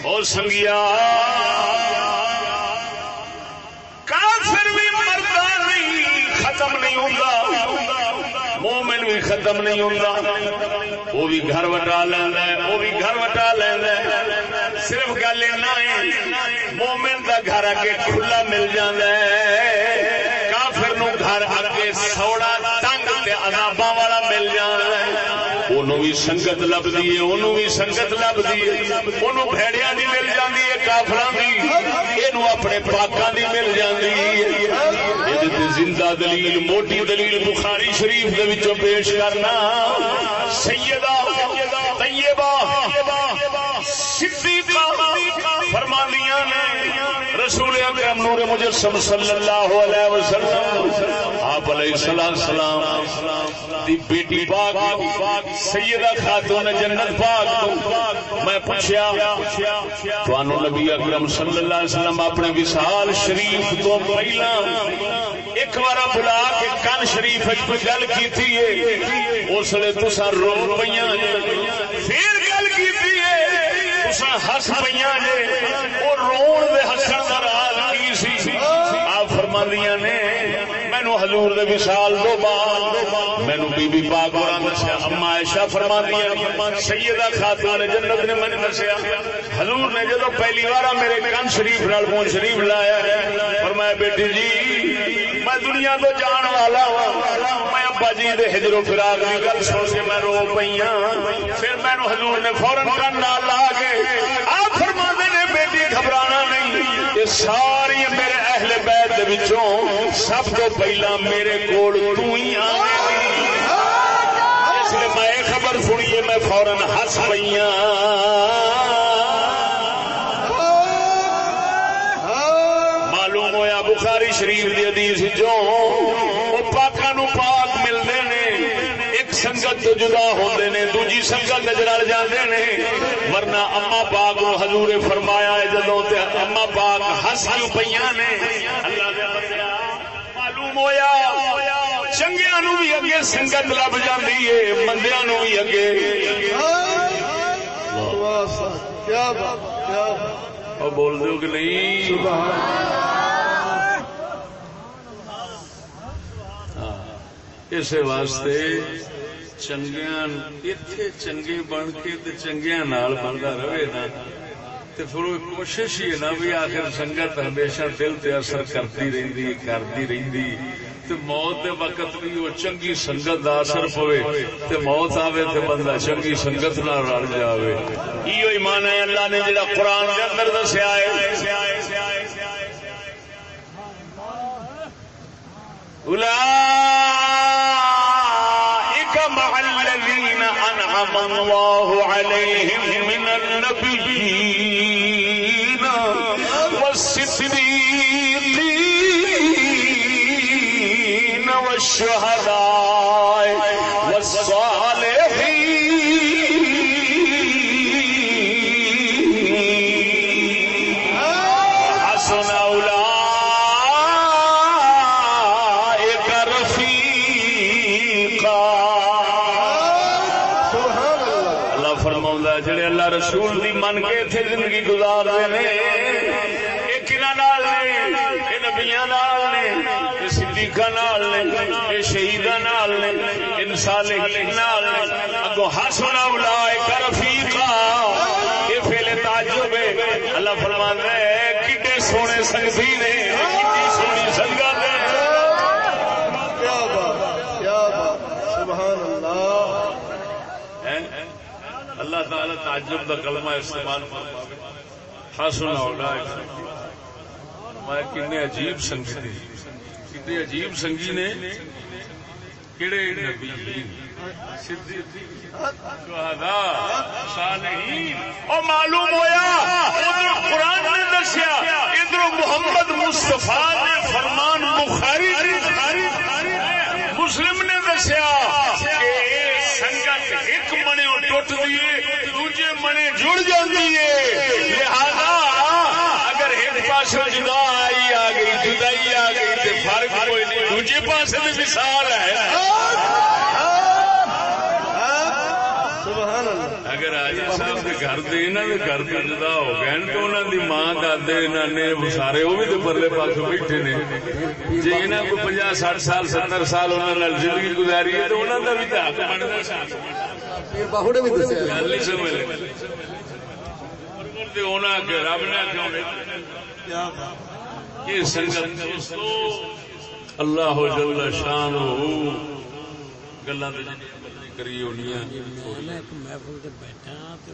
او سنگیا کافر بھی مرتا نہیں ختم نہیں ہوتا، مومن بھی ختم نہیں ہوتا، وہ بھی گھر وٹا لینا ہے، وہ بھی گھر وٹا لینا ہے، صرف گل ہے مومن کا گھر اگے کھلا مل جاتا ہے، کافر نو گھر اگے سوڑا تنگ تے عذاباں والا مل جاتا ہے، انہوں بھی سنگت لبدی ہے، انہوں بھی سنگت لبدی ہے، انہوں بھیڑیاں دی مل جاندی ہے کافراں دی، اینوں اپنے پاکاں دی مل جاندی ہے۔ یہ زندہ دلیل موٹی دلیل بخاری شریف دے وچوں پیش کرنا، سیدہ طیبہ صدیقہ فرماندیاں نے رسول اکرم نور مجسم صلی اللہ علیہ وسلم آپ علیہ السلام دی بیٹی پاک سیدہ خاتون جنت پاک میں پوچھیا توانو نبی اکرم صلی اللہ علیہ وسلم اپنے وصال شریف تو پہلا ایک بار بلا کے کن شریف گل کی اس لیے تسا رو پہ پھر گل کی ہس پہ وہ رون دے ہسن کا راز کی سی آپ فرماندیاں نے مینو حضور دے وصال دو بعد مینو بی بی پاک اور دسیا اما عائشہ فرماندیاں سیدہ خاتون جنت نے مجھے دسیا حضور نے جدو پہلی بار میرے کن شریف نال فون شریف لایا فرمایا بیٹی جی میں دنیا تو جان والا ہوں، میں ابا جی دے ہجر و فراق کی گل سن کے میں رو پئی ہوں، پھر مینو حضور نے فوراً کن نال لا کے آپ فرماندے نے بیٹی گھبرانا نہیں، یہ ساری میرے اہل بیت دے وچوں سب تو پہلا میرے کول تو ہی آویں گی، اس لیے میں خبر سنیے میں فوراً ہس پئی معلوم ہویا بخاری شریف دی حدیث جو وہ پاکاں نو پاک ملدے نے ایک سنگت تو جدا ہوندے نے دوجی سنگت وچ رل جاندے نے، ورنہ اما پاک نو حضور نے فرمایا ہے جدوں تے اما پاک ہس کیوں پیاں نے اللہ دے بندیا معلوم ہویا چنگیاں نو بھی اگے سنگت لب جاندی ہے مندیاں نو بھی اگے کیا بات کیا اور بول دو کہ نہیں سبحان اس واسطے چنگیاں اتنے چنگے بن کے چنگیاں نال بنتا رہے نا تو پھر وہ کوشش ہی ہے نا بھی آخر سنگت ہمیشہ دل تے اثر کرتی رہتی تو موت دے وقت بھی وہ چنگی سنگت دا اثر پوے تے موت آوے تے بندہ چنگی سنگت نال رل جاوے۔ ایو ایمان ہے اللہ نے جڑا قرآن دے اندر دسیا ہے أنعم الله عليهم من النبيين والصديقين والشهداء والصالحين حسن أولئك رفيقا۔ جڑے اللہ رسول دی من کے تھے زندگی گزار رہے ہیں یہ کنہ نال نے یہ نبیاں نال نے یہ صدیقاں نال نے یہ شہیداں نال نے ان صالحین نال نے اگوں حسن اولئک رفیقا یہ فعل تعجب ہے اللہ فرماتا ہے کتنے سونے سنگتی نے کتنی سونی سنگت ہے۔ کیا بات سبحان اللہ۔ اللہ تعالی تعجب دا کلمہ استعمال فرماوے حسن اولئک میں کنے عجیب سنگی کتنے عجیب سنگی نے کیڑے نبیین صدیقین شہداء صالحین اور معلوم ہویا ادھر قرآن نے دسیا ادھر محمد مصطفیٰ نے فرمان بخاری مسلم نے دسیا کہ سنگت ایک منے ٹوٹ دیے دوجے منے جڑ جاندی ہے لہذا اگر ایک پاس جدائی آ گئی جدائی آ گئی تو فرق کوئی نہیں دوجے پاس بھی مثال ہے اگر راجا صاحب کے گھر دے انہاں دے گھر تو جدا ہو گئے تو انہاں دی ماں دادے نانے سارے وہ بھی تے پرلے پاسوں بیٹھے نے جی انہاں کو 50 60 سال 70 سال انہاں نال زندگی گزاری ہے تو انہاں دا بھی تے حق بندا سی باہو نے بھی دسیا گل نہیں سمجھ تے انہاں کہ رب نے کیوں یہ سنگت دوستو اللہ جل شانہ گلاں تے کری ہونی میں ایک محفل تے بیٹھا تے